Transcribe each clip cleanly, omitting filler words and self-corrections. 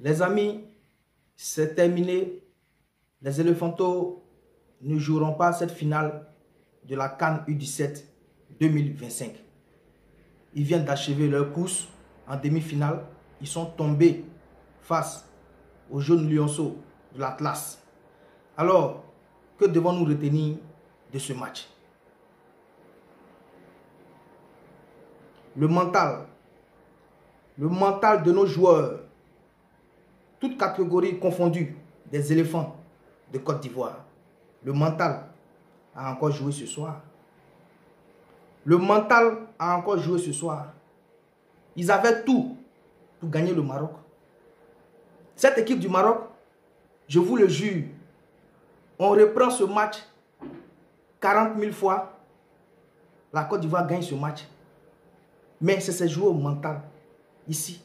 Les amis, c'est terminé. Les éléphantos ne joueront pas cette finale de la CAN U17 2025. Ils viennent d'achever leur course en demi-finale. Ils sont tombés face aux jeunes lionceaux de l'Atlas. Alors, que devons-nous retenir de ce match? Le mental de nos joueurs, toutes catégories confondues, des éléphants de Côte d'Ivoire. Le mental a encore joué ce soir. Le mental a encore joué ce soir. Ils avaient tout pour gagner le Maroc. Cette équipe du Maroc, je vous le jure, on reprend ce match 40 000 fois. La Côte d'Ivoire gagne ce match. Mais c'est joué au mental. Ici,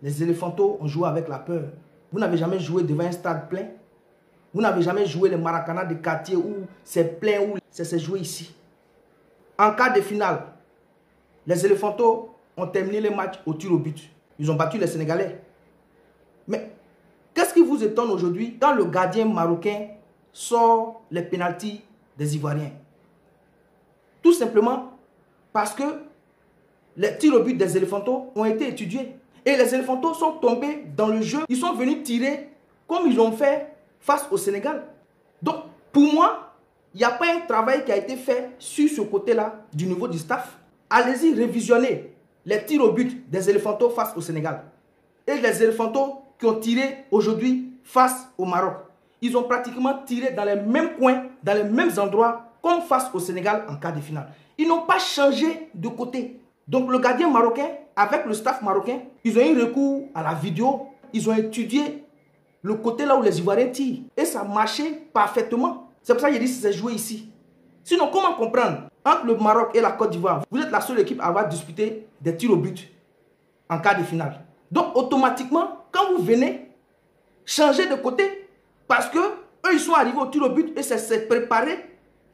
les éléphantos ont joué avec la peur. Vous n'avez jamais joué devant un stade plein. Vous n'avez jamais joué les Maracana de quartier où c'est plein, où c'est joué ici. En quart de finale, les éléphantos ont terminé le match au tir au but. Ils ont battu les Sénégalais. Mais qu'est-ce qui vous étonne aujourd'hui quand le gardien marocain sort les pénaltys des Ivoiriens? Tout simplement parce que les tirs au but des éléphantos ont été étudiés. Et les éléphantos sont tombés dans le jeu. Ils sont venus tirer comme ils l'ont fait face au Sénégal. Donc, pour moi, il n'y a pas un travail qui a été fait sur ce côté-là du niveau du staff. Allez-y révisionner les tirs au but des éléphantos face au Sénégal. Et les éléphantos qui ont tiré aujourd'hui face au Maroc. Ils ont pratiquement tiré dans les mêmes coins, dans les mêmes endroits, comme face au Sénégal en quart de finale. Ils n'ont pas changé de côté. Donc le gardien marocain, avec le staff marocain, ils ont eu recours à la vidéo. Ils ont étudié le côté là où les Ivoiriens tirent. Et ça marchait parfaitement. C'est pour ça que j'ai dit que c'est joué ici. Sinon, comment comprendre? Entre le Maroc et la Côte d'Ivoire, vous êtes la seule équipe à avoir disputé des tirs au but en quart de finale. Donc automatiquement, quand vous venez changer de côté, parce que eux ils sont arrivés au tir au but et ça s'est préparé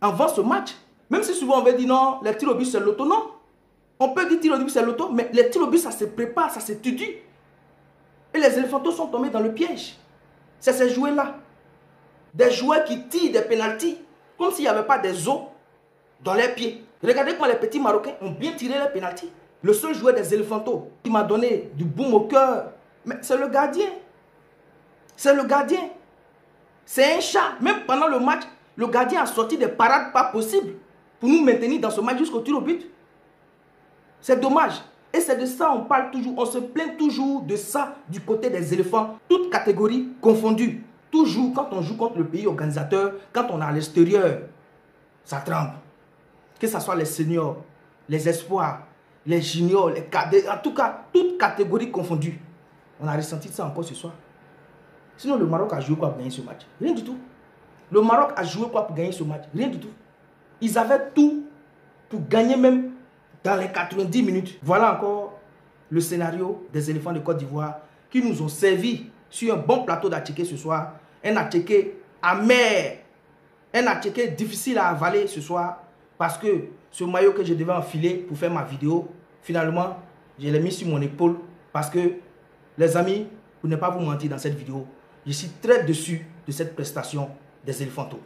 avant ce match. Même si souvent on veut dire non, les tirs au but c'est l'auto, non. On peut dire tir au but c'est l'auto, mais les tirs au but ça se prépare, ça s'étudie. Et les éléphantos sont tombés dans le piège. C'est ces joueurs-là. Des joueurs qui tirent des pénaltys comme s'il n'y avait pas des os dans leurs pieds. Regardez comment les petits Marocains ont bien tiré les pénaltys. Le seul joueur des éléphantos qui m'a donné du boum au cœur, mais c'est le gardien. C'est le gardien. C'est un chat. Même pendant le match, le gardien a sorti des parades pas possibles pour nous maintenir dans ce match jusqu'au tir au but. C'est dommage. Et c'est de ça on parle toujours. On se plaint toujours de ça du côté des éléphants. Toutes catégories confondues. Toujours quand on joue contre le pays organisateur, quand on est à l'extérieur, ça tremble. Que ce soit les seniors, les espoirs, les juniors, les cadets, en tout cas, toutes catégories confondues. On a ressenti ça encore ce soir. Sinon, le Maroc a joué quoi pour gagner ce match? Rien du tout. Le Maroc a joué quoi pour gagner ce match? Rien du tout. Ils avaient tout pour gagner même dans les 90 minutes. Voilà encore le scénario des éléphants de Côte d'Ivoire qui nous ont servi sur un bon plateau d'attiqué ce soir. Un attiqué amer. Un attiqué difficile à avaler ce soir parce que ce maillot que je devais enfiler pour faire ma vidéo, finalement, je l'ai mis sur mon épaule parce que, les amis, pour ne pas vous mentir dans cette vidéo, je suis très déçu de cette prestation des éléphantos.